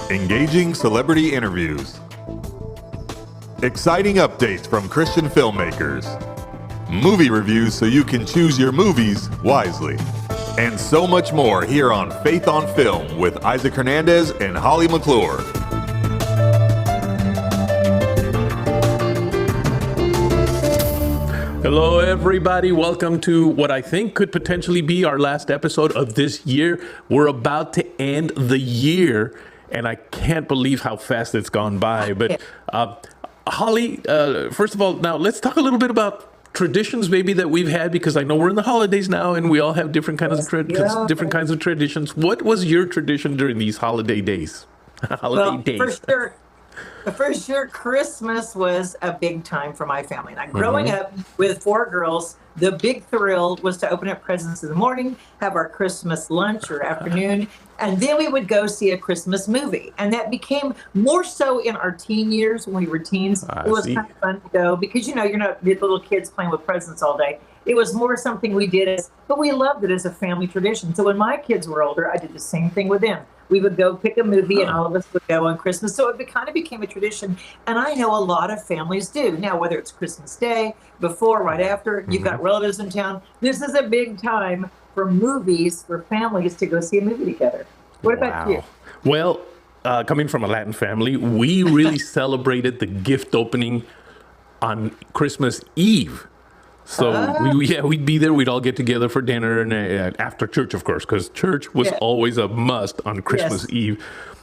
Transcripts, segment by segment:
Engaging celebrity interviews. Exciting updates from Christian filmmakers. Movie reviews so you can choose your movies wisely. And so much more here on Faith on Film with Isaac Hernandez and Holly McClure. Hello, everybody. Welcome to what I think could potentially be our last episode of this year. We're about to end the year, and I can't believe how fast it's gone by. But Holly, first of all, now let's talk a little bit about traditions maybe that we've had, because I know we're in the holidays now and we all have different kinds of different kinds of traditions. What was your tradition during these holiday days? For sure, Christmas was a big time for my family. Now, growing up with 4 girls, the big thrill was to open up presents in the morning, have our Christmas lunch or afternoon, and then we would go see a Christmas movie. And that became more so in our teen years when we were teens. It was kind of fun to go because, you know, you're not little kids playing with presents all day. It was more something we did, but we loved it as a family tradition. So when my kids were older, I did the same thing with them. We would go pick a movie and all of us would go on Christmas. So it kind of became a tradition. And I know a lot of families do. Now, whether it's Christmas Day, before, right after, you've got relatives in town. This is a big time for movies, for families to go see a movie together. What about you? Well, coming from a Latin family, we really celebrated the gift opening on Christmas Eve. So we'd be there. We'd all get together for dinner and after church, of course, because church was always a must on Christmas Eve.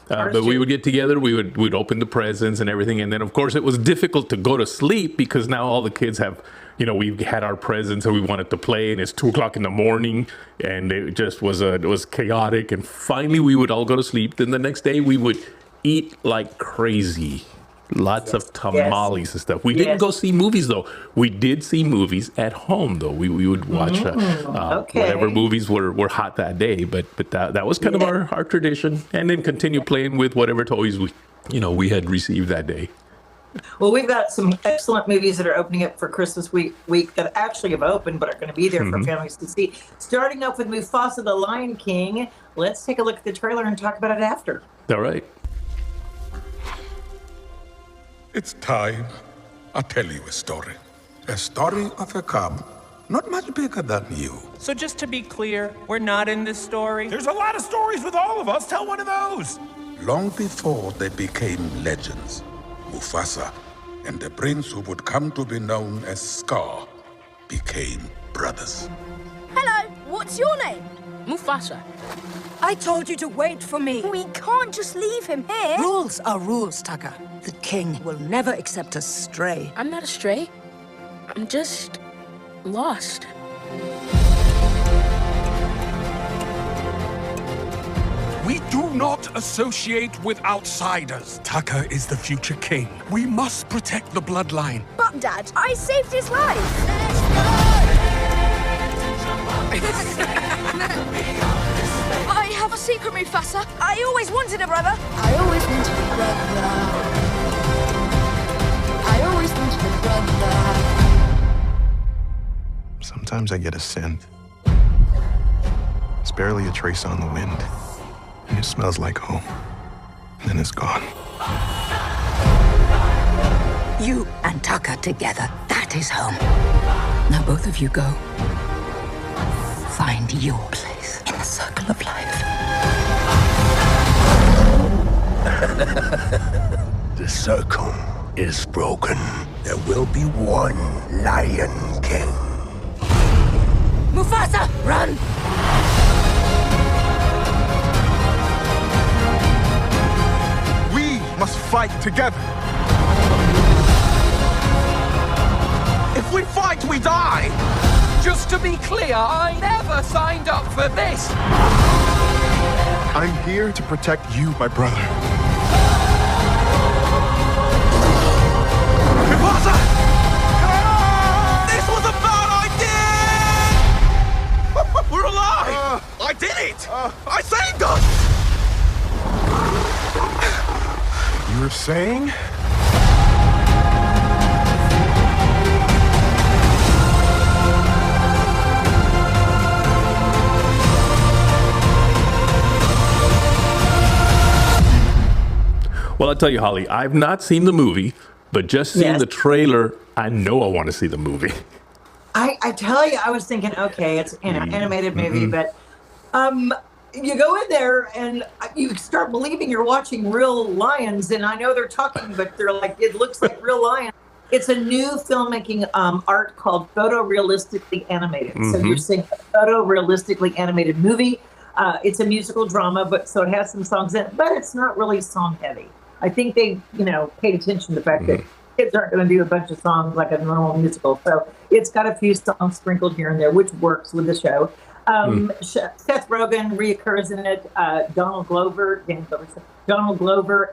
But we would get together. We'd open the presents and everything, and then of course it was difficult to go to sleep because now all the kids have, you know, we had our presents and we wanted to play, and it's 2:00 in the morning, and it just was chaotic. And finally, we would all go to sleep. Then the next day we would eat like crazy. Lots of tamales and stuff. We didn't go see movies, though. We did see movies at home, though. We would watch whatever movies were hot that day. But that was kind of our tradition. And then continue playing with whatever toys we had received that day. Well, we've got some excellent movies that are opening up for Christmas week that actually have opened but are going to be there for families to see. Starting off with MUFASA, the Lion King. Let's take a look at the trailer and talk about it after. All right. It's time. I'll tell you a story. A story of a cub, not much bigger than you. So just to be clear, we're not in this story? There's a lot of stories with all of us. Tell one of those. Long before they became legends, Mufasa and the prince who would come to be known as Scar became brothers. Hello, what's your name? Mufasa. I told you to wait for me. We can't just leave him here. Rules are rules, Tucker. The king will never accept a stray. I'm not a stray. I'm just lost. We do not associate with outsiders. Tucker is the future king. We must protect the bloodline. But, Dad, I saved his life. I have a secret, Mufasa. I always wanted a brother. I always wanted a brother. I always wanted a brother. Sometimes I get a scent. It's barely a trace on the wind. And it smells like home. And then it's gone. You and Tucker together, that is home. Now both of you go. Find your place in the circle of life. The circle is broken. There will be one Lion King. Mufasa, run! We must fight together. If we fight, we die. Just to be clear, I never signed up for this. I'm here to protect you, my brother. Mufasa! This was a bad idea! We're alive! I did it! I saved us! You were saying? Well, I'll tell you, Holly, I've not seen the movie, but just seeing the trailer, I know I want to see the movie. I tell you, I was thinking, okay, it's an animated movie, but you go in there and you start believing you're watching real lions, and I know they're talking, but they're like, it looks like real lions. It's a new filmmaking art called photorealistically animated. So you're seeing a photorealistically animated movie. It's a musical drama, but so it has some songs in it, but it's not really song heavy. I think they, paid attention to the fact that kids aren't going to do a bunch of songs like a normal musical. So it's got a few songs sprinkled here and there, which works with the show. Seth Rogen reoccurs in it. Donald Glover,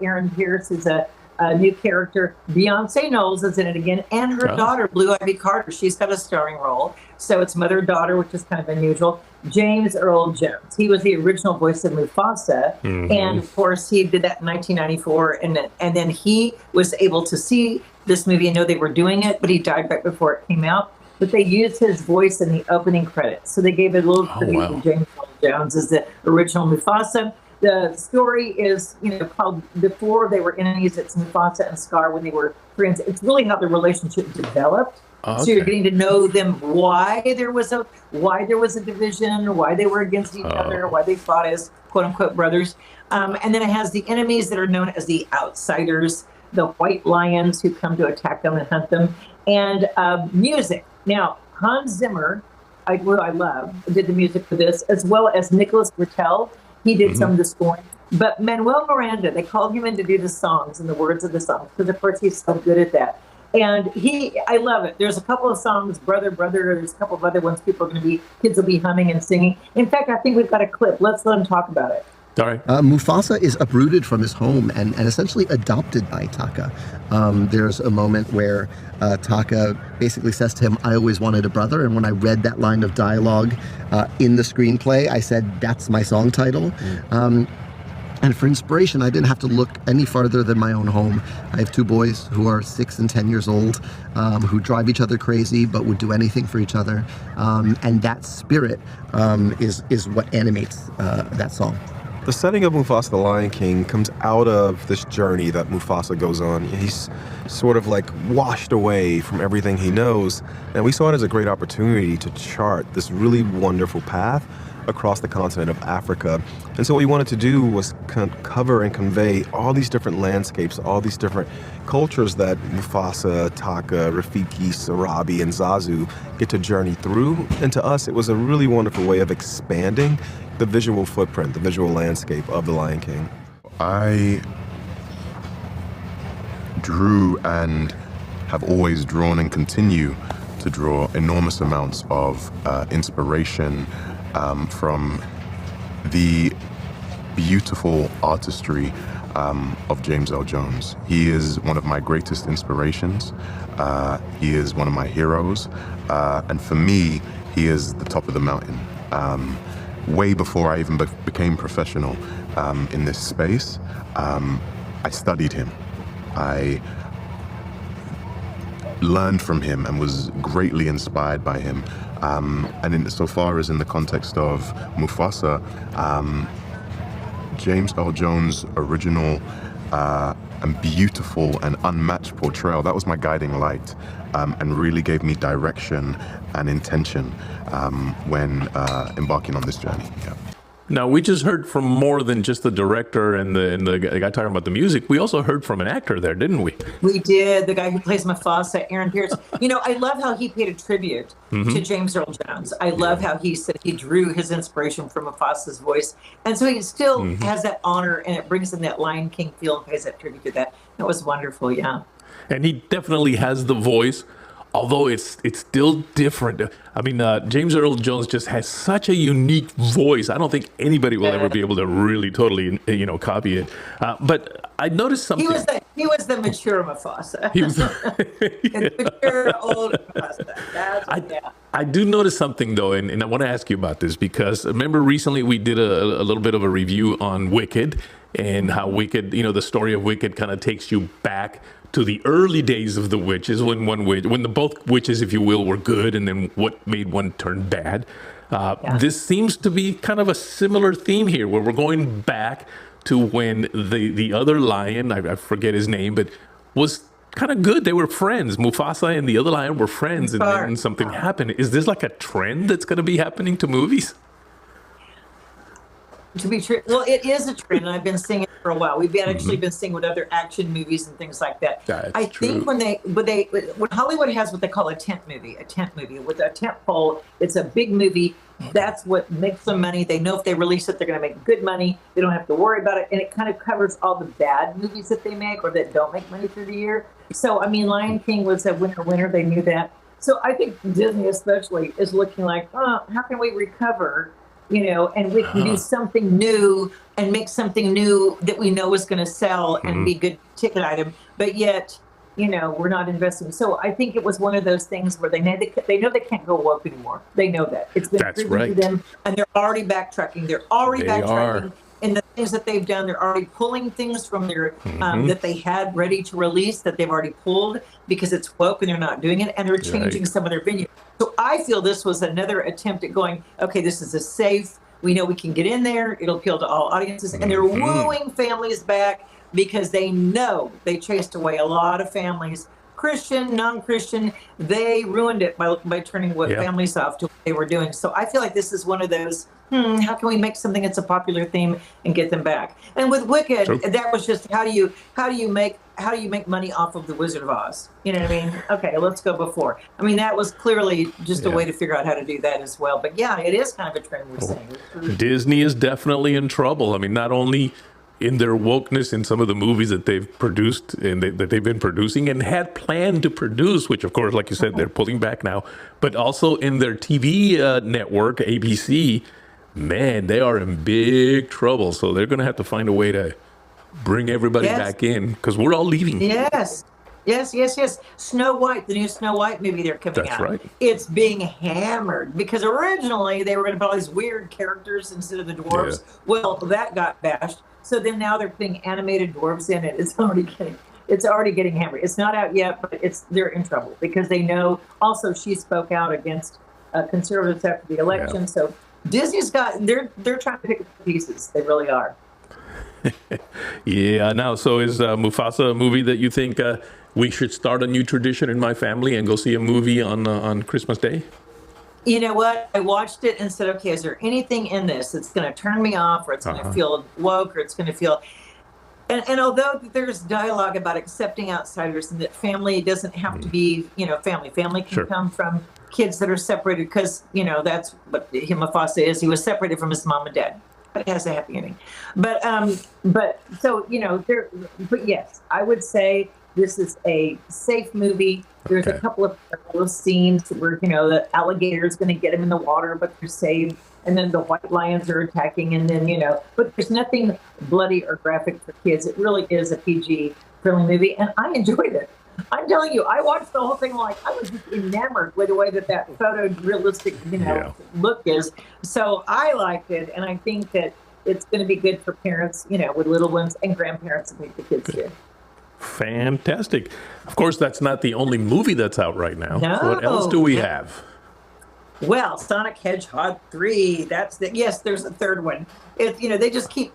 Aaron Pierce is a new character. Beyonce Knowles is in it again, and her daughter, Blue Ivy Carter. She's got a starring role. So it's mother-daughter, which is kind of unusual. James Earl Jones. He was the original voice of Mufasa, and of course he did that in 1994. And then he was able to see this movie and know they were doing it, but he died right before it came out. But they used his voice in the opening credits, so they gave it a little tribute to James Earl Jones as the original Mufasa. The story is, called Before They Were Enemies. It's Mufasa and Scar when they were friends. It's really how the relationship developed. So you're getting to know them, why there was a division, why they were against each other, why they fought as quote unquote brothers. And then it has the enemies that are known as the outsiders, the white lions who come to attack them and hunt them, and music. Now, Hans Zimmer, who I love, did the music for this, as well as Nicholas Britell. He did some of the scoring. But Lin-Manuel Miranda, they called him in to do the songs and the words of the songs, because of course he's so good at that. And I love it. There's a couple of songs, Brother, Brother, there's a couple of other ones kids will be humming and singing. In fact, I think we've got a clip. Let's let them talk about it. All right. Mufasa is uprooted from his home and essentially adopted by Taka. There's a moment where Taka basically says to him, I always wanted a brother. And when I read that line of dialogue in the screenplay, I said, that's my song title. And for inspiration, I didn't have to look any farther than my own home. I have two boys who are 6 and 10 years old, who drive each other crazy, but would do anything for each other. And that spirit is what animates that song. The setting of Mufasa the Lion King comes out of this journey that Mufasa goes on. He's sort of like washed away from everything he knows, and we saw it as a great opportunity to chart this really wonderful path across the continent of Africa. And so what we wanted to do was cover and convey all these different landscapes, all these different cultures that Mufasa, Taka, Rafiki, Sarabi, and Zazu get to journey through. And to us, it was a really wonderful way of expanding the visual footprint, the visual landscape of The Lion King. I drew and have always drawn and continue to draw enormous amounts of inspiration from the beautiful artistry of James L. Jones. He is one of my greatest inspirations. He is one of my heroes. And for me, he is the top of the mountain. Way before I even became professional in this space, I studied him. I learned from him and was greatly inspired by him. And so far as in the context of Mufasa, James L. Jones' original and beautiful and unmatched portrayal, that was my guiding light, and really gave me direction and intention when embarking on this journey. Yeah. Now, we just heard from more than just the director and the guy talking about the music. We also heard from an actor there, didn't we? We did. The guy who plays Mufasa, Aaron Pierce. I love how he paid a tribute to James Earl Jones. I love how he said he drew his inspiration from Mufasa's voice. And so he still has that honor, and it brings in that Lion King feel and pays that tribute to that. That was wonderful, yeah. And he definitely has the voice, although it's still different. I mean, James Earl Jones just has such a unique voice. I don't think anybody will ever be able to really totally, copy it. But I noticed something. He was the mature Mufasa. He was the mature old Mufasa. I do notice something, though, and I want to ask you about this, because remember recently we did a little bit of a review on Wicked, and how Wicked, the story of Wicked kind of takes you back to the early days of the witches, when both witches, if you will, were good, and then what made one turn bad. This seems to be kind of a similar theme here, where we're going back to when the other lion, I forget his name, but was kind of good. They were friends. Mufasa and the other lion were friends, and then something happened. Is this like a trend that's going to be happening to movies? To be true, well, it is a trend, and I've been seeing it for a while. We've actually been seeing with other action movies and things like that. I think when Hollywood has what they call a tent movie with a tent pole, it's a big movie. That's what makes them money. They know if they release it, they're going to make good money. They don't have to worry about it, and it kind of covers all the bad movies that they make or that don't make money through the year. So, I mean, Lion King was a winner. They knew that. So, I think Disney, especially, is looking like, oh, how can we recover? And we can do something new and make something new that we know is going to sell and be a good ticket item. But yet, we're not investing. So I think it was one of those things where they know they can't go woke anymore. They know that. It's been proven to them, and they're already backtracking. In the things that they've done. They're already pulling things from their that they had ready to release that they've already pulled because it's woke and they're not doing it, and they're changing some of their venues. So I feel this was another attempt at going, okay, this is a safe. We know we can get in there. It'll appeal to all audiences, and they're wooing families back because they know they chased away a lot of families. Christian, non-Christian, they ruined it by turning families off to what they were doing. So I feel like this is one of those, how can we make something that's a popular theme and get them back? And with Wicked, that was just how do you make money off of the Wizard of Oz? You know what I mean? Okay, let's go before. I mean, that was clearly just a way to figure out how to do that as well. But yeah, it is kind of a trend we're seeing. Disney is definitely in trouble. I mean, not only in their wokeness in some of the movies that they've produced and that they've been producing and had planned to produce, which of course, like you said, they're pulling back now, but also in their TV network, ABC, man, they are in big trouble. So they're going to have to find a way to bring everybody back in because we're all leaving. Yes. Snow White, the new Snow White movie they're coming out. Right. It's being hammered because originally they were going to put all these weird characters instead of the dwarves. Yeah. Well, that got bashed. So then now they're putting animated dwarves in it. It's already getting hammered. It's not out yet, but they're in trouble because they know. Also, she spoke out against conservatives after the election. Yeah. So Disney's they're trying to pick up the pieces. They really are. Yeah. Now, so is Mufasa a movie that you think we should start a new tradition in my family and go see a movie on Christmas Day? You know what? I watched it and said, okay, is there anything in this that's going to turn me off or it's going to feel woke or it's going to feel... And although there's dialogue about accepting outsiders and that family doesn't have to be, family can come from kids that are separated because, that's what Mufasa is. He was separated from his mom and dad. But it has a happy ending. But yes, I would say this is a safe movie. There's a couple of scenes where, the alligator is going to get him in the water, but they're saved. And then the white lions are attacking. And then, but there's nothing bloody or graphic for kids. It really is a PG-friendly movie. And I enjoyed it. I'm telling you, I watched the whole thing I was just enamored with the way that photorealistic, look is. So I liked it. And I think that it's going to be good for parents, with little ones and grandparents to take the kids to. Fantastic. Of course, that's not the only movie that's out right now. No. What else do we have? Well, Sonic Hedgehog 3. Yes, there's a third one. They just keep,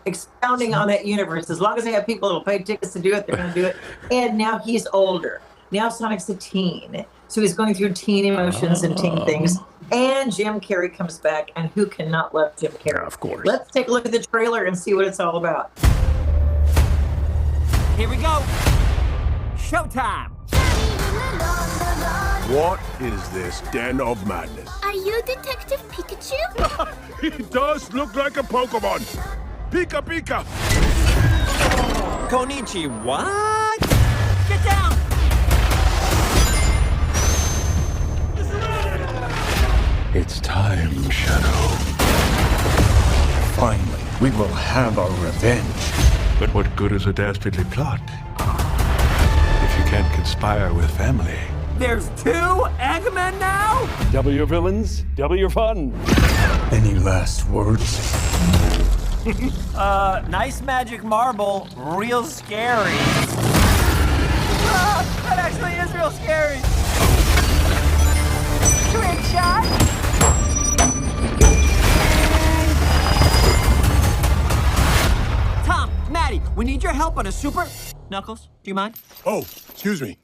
expounding on that universe. As long as they have people that'll pay tickets to do it, they're going to do it. And now he's older. Now Sonic's a teen. So he's going through teen emotions and teen things. And Jim Carrey comes back. And who cannot love Jim Carrey? Yeah, of course. Let's take a look at the trailer and see what it's all about. Here we go. Showtime. What is this den of madness? Are you Detective Pikachu? He does look like a Pokemon. Pika Pika. Konichi, what? Get down. It's time, Shadow. Finally, we will have our revenge. But what good is a dastardly plot if you can't conspire with family? There's 2 Eggmen now? Double your villains, double your fun. Any last words? Nice magic marble, real scary. That actually is real scary. Trick shot. we need your help on a super... Knuckles, do you mind? Oh, excuse me.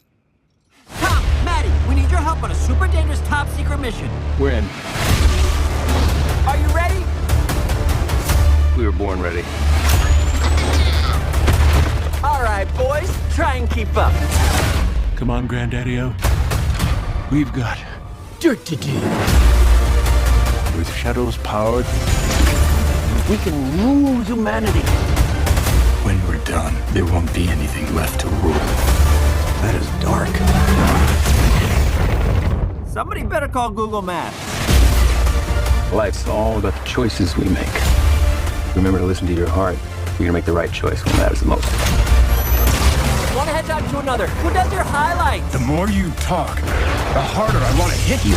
Tom, Maddie, we need your help on a super dangerous top secret mission. We're in. Are you ready? We were born ready. All right, boys, try and keep up. Come on, Granddaddy-O. We've got dirt to do. With Shadow's power, we can rule humanity. When we're done, there won't be anything left to rule. That is dark. Somebody better call Google Maps. Life's all about the choices we make. Remember to listen to your heart. You're gonna make the right choice when it matters the most. One hedgehog to another. Who does your highlights? The more you talk, the harder I want to hit you.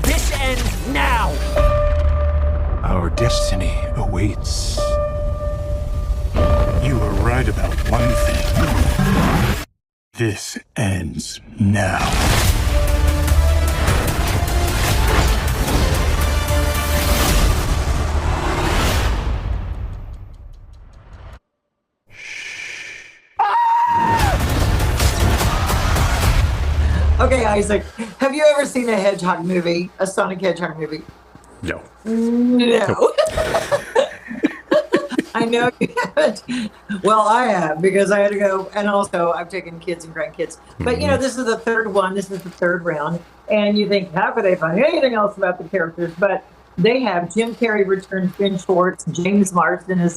This ends now. Our destiny awaits. You were right about one thing. This ends now. Okay, Isaac, have you ever seen a Hedgehog movie, a Sonic Hedgehog movie? No. No. I know you haven't. Well, I have, because I had to go, and also I've taken kids and grandkids. But, you know, this is the third one. This is the third round. And you think, how could they find anything else about the characters? But they have Jim Carrey returns, Ben Schwartz, James Marsden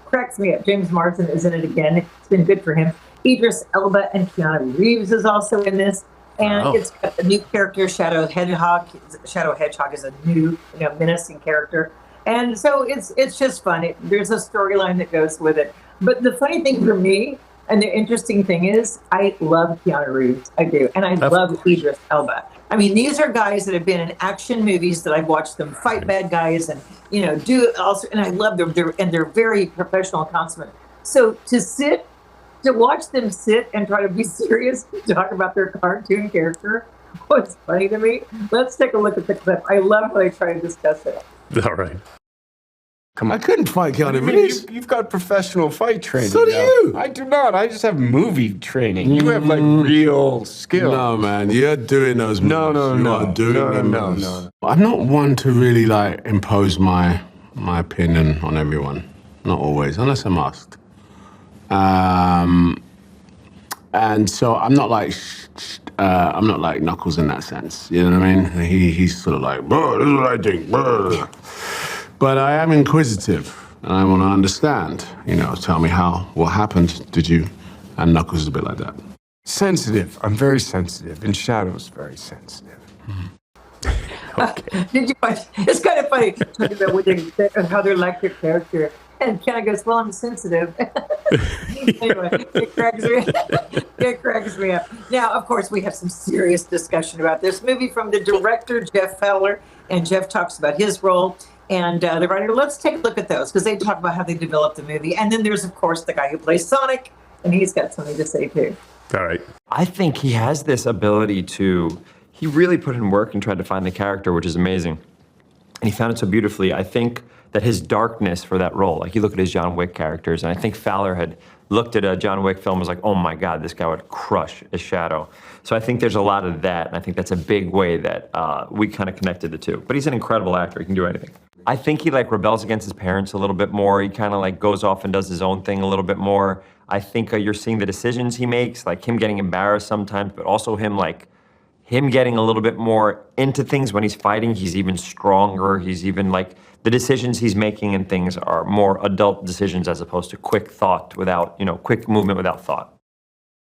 cracks me up. James Marsden is in it again. It's been good for him. Idris Elba and Keanu Reeves is also in this. And it's got a new character, Shadow Hedgehog. Shadow Hedgehog is a new, menacing character. And so it's just fun. There's a storyline that goes with it. But the funny thing for me, and the interesting thing is, I love Keanu Reeves. I do. And I love Idris Elba. I mean, these are guys that have been in action movies that I've watched them fight bad guys and, do also. And I love them. They're very professional and consummate. So to watch them sit and try to be serious and talk about their cartoon character was funny to me. Let's take a look at the clip. I love how they try to discuss it. All right. Come on. I couldn't fight Keanu Reeves. You've got professional fight training. So do you. I do not. I just have movie training. You have like real skill. No, man. You're doing those moves. No. No. I'm not one to really like impose my opinion on everyone. Not always, unless I'm asked. And so I'm not like Knuckles in that sense. You know what I mean? He's sort of like, bro, this is what I think. Bro. But I am inquisitive, and I want to understand. Tell me what happened. Did you? And Knuckles is a bit like that. Sensitive. I'm very sensitive, and Shadow's very sensitive. Okay. Did you watch? It's kind of funny talking about what and how they're like their character. And Ken goes, well, I'm sensitive. Anyway, it cracks me up. Now, of course, we have some serious discussion about this movie from the director, Jeff Fowler, and Jeff talks about his role. And the writer, let's take a look at those, because they talk about how they developed the movie. And then there's, of course, the guy who plays Sonic, and he's got something to say, too. All right. I think he has this ability he really put in work and tried to find the character, which is amazing. And he found it so beautifully. I think that his darkness for that role, like you look at his John Wick characters, and I think Fowler had looked at a John Wick film and was like, oh my God, this guy would crush a Shadow. So I think there's a lot of that, and I think that's a big way that we kind of connected the two. But he's an incredible actor, he can do anything. I think he rebels against his parents a little bit more. He kind of goes off and does his own thing a little bit more. I think you're seeing the decisions he makes, like him getting embarrassed sometimes, but also him getting a little bit more into things when he's fighting. He's even stronger. He's even the decisions he's making and things are more adult decisions as opposed to quick thought quick movement without thought.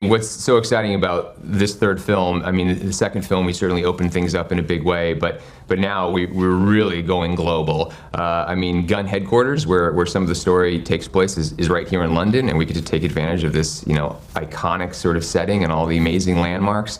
What's so exciting about this third film, I mean, the second film, we certainly opened things up in a big way, but now we're really going global. I mean, Gun headquarters, where some of the story takes place, is right here in London, and we get to take advantage of this, iconic sort of setting and all the amazing landmarks.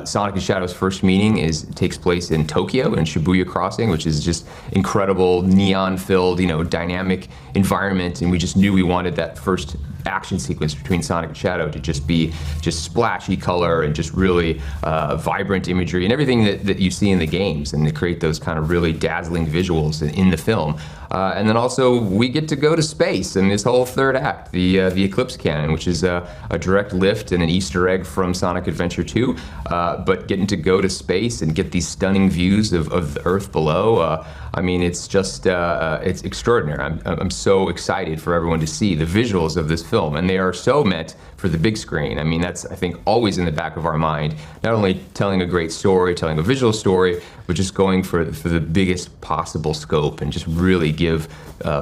Sonic and Shadow's first meeting takes place in Tokyo, in Shibuya Crossing, which is just incredible, neon-filled, dynamic environment, and we just knew we wanted that first action sequence between Sonic and Shadow to just be splashy color and just really vibrant imagery and everything that you see in the games, and to create those kind of really dazzling visuals in the film. And then also we get to go to space in this whole third act, the Eclipse Cannon, which is a direct lift and an Easter egg from Sonic Adventure 2, but getting to go to space and get these stunning views of the Earth below. I mean, it's just, it's extraordinary. I'm so excited for everyone to see the visuals of this film, and they are so meant for the big screen. I mean, that's, I think, always in the back of our mind. Not only telling a great story, telling a visual story, but just going for the biggest possible scope and just really give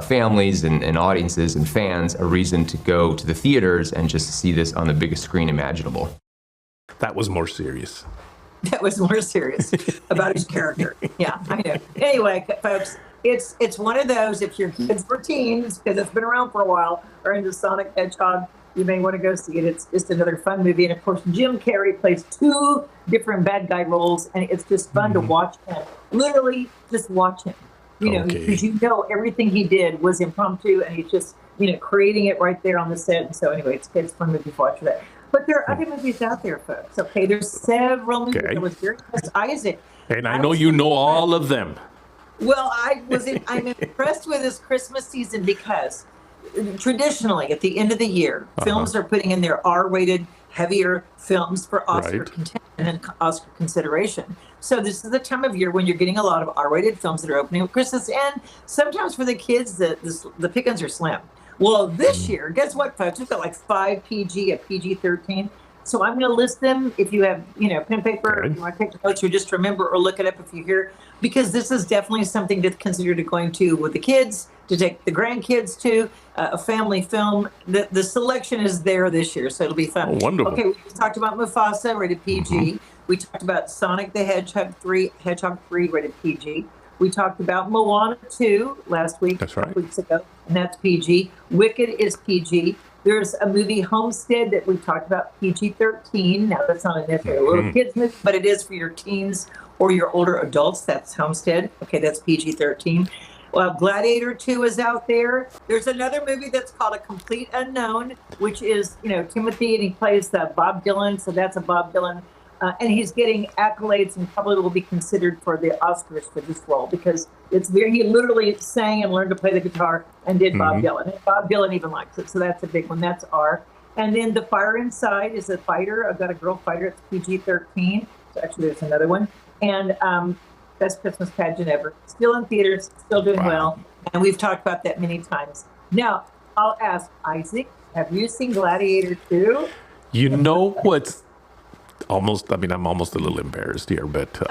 families and audiences and fans a reason to go to the theaters and just see this on the biggest screen imaginable. That was more serious. That was more serious about his character. Yeah, I know. Anyway, folks, it's one of those, if your kids were teens, because it's been around for a while, are into Sonic Hedgehog, you may want to go see it. It's just another fun movie. And of course, Jim Carrey plays 2 different bad guy roles, and it's just fun to watch him. Literally, just watch him. You know, because you know everything he did was impromptu, and he's just, you know, creating it right there on the set. And so anyway, it's fun movie to watch for that. But there are other movies out there, folks. Okay, there's several movies. There was very Isaac. And I know you know all of them. Well, I'm impressed with this Christmas season because traditionally at the end of the year, films are putting in their R-rated, heavier films for Oscar contention and Oscar consideration. So this is the time of year when you're getting a lot of R-rated films that are opening at Christmas, and sometimes for the kids, the pickings are slim. Well, this year, guess what, folks? We've got like 5 PG, a PG-13. So I'm going to list them if you have, you know, pen and paper, or if you want to take notes, or just remember or look it up if you hear, because this is definitely something to consider to going to with the kids, to take the grandkids to, a family film. The selection is there this year, so it'll be fun. Oh, wonderful. Okay, we talked about Mufasa, rated PG. We talked about Sonic the Hedgehog 3, rated PG. We talked about Moana 2 last week, that's right, a couple weeks ago, and that's PG. Wicked is PG. There's a movie, Homestead, that we talked about, PG-13. Now, that's not necessarily a little kids movie, but it is for your teens or your older adults. That's Homestead. Okay, that's PG-13. Well, Gladiator 2 is out there. There's another movie that's called A Complete Unknown, which is, you know, Timothy, and he plays Bob Dylan, so that's a Bob Dylan. And he's getting accolades and probably will be considered for the Oscars for this role because he literally sang and learned to play the guitar and did Bob Dylan. And Bob Dylan even likes it, so that's a big one. That's R. And then The Fire Inside is a fighter. I've got a girl fighter. It's PG-13. So actually, there's another one. And Best Christmas Pageant Ever. Still in theaters, still doing well. And we've talked about that many times. Now, I'll ask Isaac, have you seen Gladiator 2? You know what's almost, I mean, I'm almost a little embarrassed here, but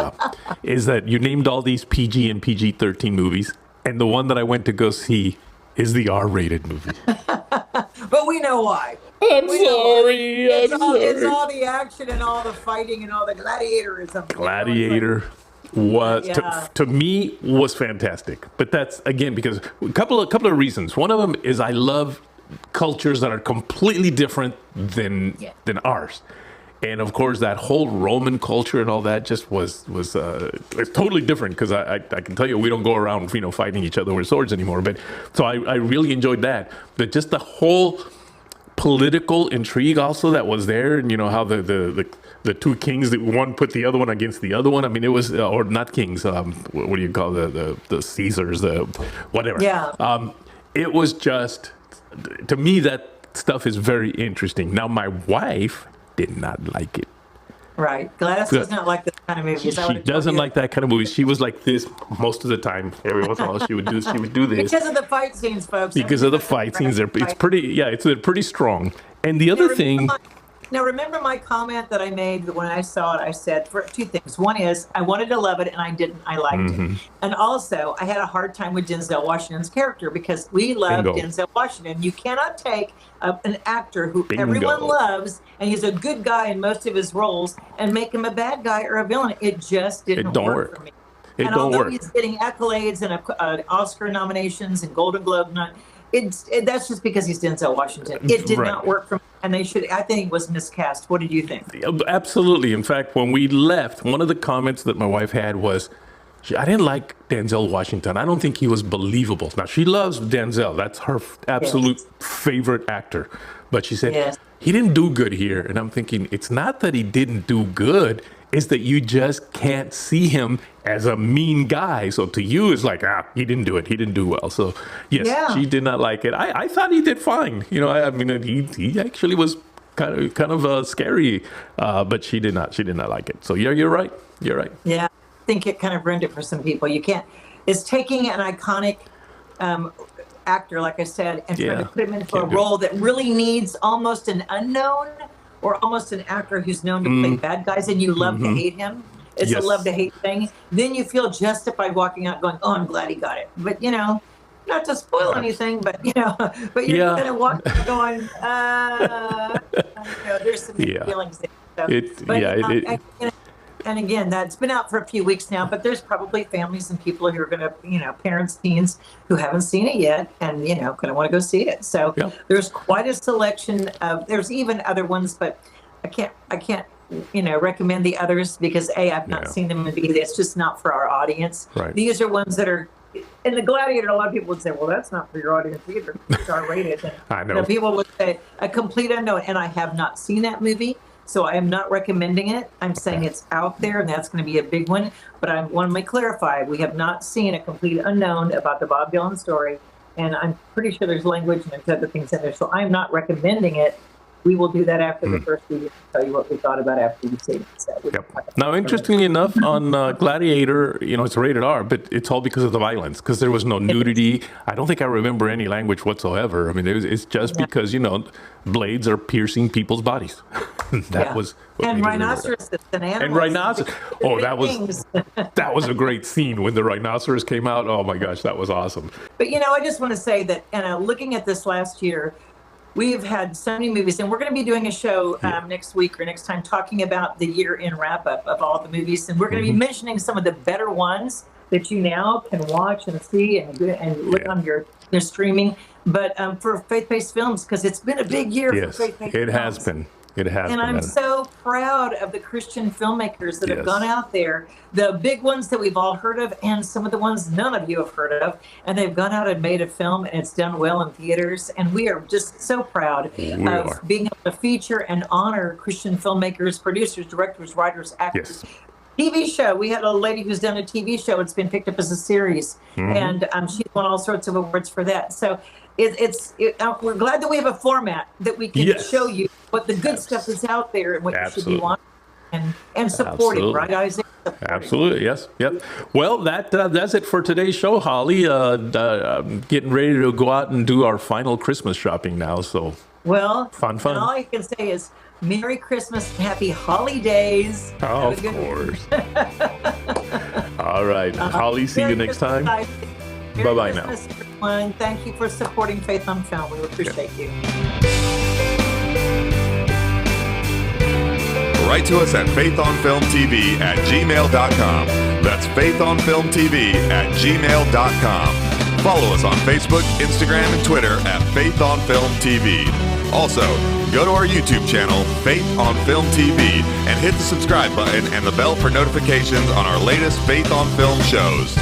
is that you named all these PG and PG-13 movies, and the one that I went to go see is the R-rated movie. But we know why. I'm sorry. It's all the action and all the fighting and all the gladiatorism. Gladiator was to me was fantastic, but that's again because a couple of reasons. One of them is I love cultures that are completely different than ours. And of course, that whole Roman culture and all that just was it's totally different because I can tell you we don't go around fighting each other with swords anymore. But so I really enjoyed that. But just the whole political intrigue also that was there, and how the two kings, that one put the other one against the other one. I mean, it was or not kings. What do you call the Caesars? The whatever. Yeah. It was just, to me, that stuff is very interesting. Now, my wife did not like it. Right. Gladys does not like this kind of movies. She doesn't like that kind of movies. She was like this most of the time. Every once in a while, she would do this. Because of the fight scenes, folks. Because of the fight scenes, it's pretty strong. And the other thing. Now, remember my comment that I made when I saw it? I said for two things. One is I wanted to love it, and I didn't. I liked it. And also, I had a hard time with Denzel Washington's character because we love Denzel Washington. You cannot take an actor who everyone loves, and he's a good guy in most of his roles, and make him a bad guy or a villain. It just didn't work for me. And although he's getting accolades and Oscar nominations and Golden Globe, that's just because he's Denzel Washington. It did not work for me, and I think it was miscast. What did you think? Absolutely. In fact, when we left, one of the comments that my wife had was, I didn't like Denzel Washington. I don't think he was believable. Now, she loves Denzel. That's her absolute favorite actor. But she said, he didn't do good here. And I'm thinking, it's not that he didn't do good. is that you just can't see him as a mean guy. So to you, it's like, he didn't do it. He didn't do well. So yes, she did not like it. I thought he did fine. You know, I mean, he actually was kind of scary, but she did not like it. So yeah, you're right. You're right. Yeah, I think it kind of ruined it for some people. You can't. It's taking an iconic actor, like I said, and trying to put him into a role that really needs almost an unknown or almost an actor who's known to play bad guys, and you love to hate him. It's a love-to-hate thing. Then you feel justified walking out going, oh, I'm glad he got it. But, you know, not to spoil anything, but, you know, but you're kind of walking going, you know, there's some feelings there. So, and again, that's been out for a few weeks now, but there's probably families and people who are going to, you know, parents, teens who haven't seen it yet and, you know, kind of want to go see it. So there's quite a selection of, there's even other ones, but I can't, you know, recommend the others because I've not seen them and B, it's just not for our audience. Right. These are ones that are, in the Gladiator, a lot of people would say, well, that's not for your audience either. It's R-rated. And, I know. You know, people would say a complete unknown, and I have not seen that movie. So I am not recommending it. I'm saying it's out there, and that's going to be a big one. But I want to clarify, we have not seen A Complete Unknown about the Bob Dylan story, and I'm pretty sure there's language and there's other things in there. So I'm not recommending it. We will do that after the first video, tell you what we thought about after you've seen it. So now, interestingly enough, on Gladiator, you know, it's rated R, but it's all because of the violence, because there was no nudity. I don't think I remember any language whatsoever. I mean, it's just because, you know, blades are piercing people's bodies. That was and rhinoceroses and animals. And rhinoceros. Oh, that was a great scene when the rhinoceros came out. Oh my gosh, that was awesome. But you know, I just want to say that, looking at this last year, we've had so many movies, and we're going to be doing a show next week or next time talking about the year-end wrap-up of all the movies, and we're going to be mentioning some of the better ones that you now can watch and see and look on your streaming. But for faith-based films, because it's been a big year for faith-based films. It has been. It has and been. I'm so proud of the Christian filmmakers that have gone out there, the big ones that we've all heard of and some of the ones none of you have heard of, and they've gone out and made a film and it's done well in theaters, and we are just so proud of being able to feature and honor Christian filmmakers, producers, directors, writers, actors. TV show. We had a lady who's done a TV show. It's been picked up as a series, and she's won all sorts of awards for that. So we're glad that we have a format that we can show you what the good stuff is out there and what you should be watching and supporting, right, Isaac? Absolutely, yes, yep. Well, that's it for today's show, Holly. I'm getting ready to go out and do our final Christmas shopping now. So fun. And all I can say is Merry Christmas and Happy Holidays. Oh, of course. All right, Holly. See you next time. Bye-bye now. Everyone. Thank you for supporting Faith on Film. We appreciate you. Write to us at faithonfilmtv@gmail.com. That's faithonfilmtv@gmail.com. Follow us on Facebook, Instagram, and Twitter at Faith on Film TV. Also, go to our YouTube channel, Faith on Film TV, and hit the subscribe button and the bell for notifications on our latest Faith on Film shows.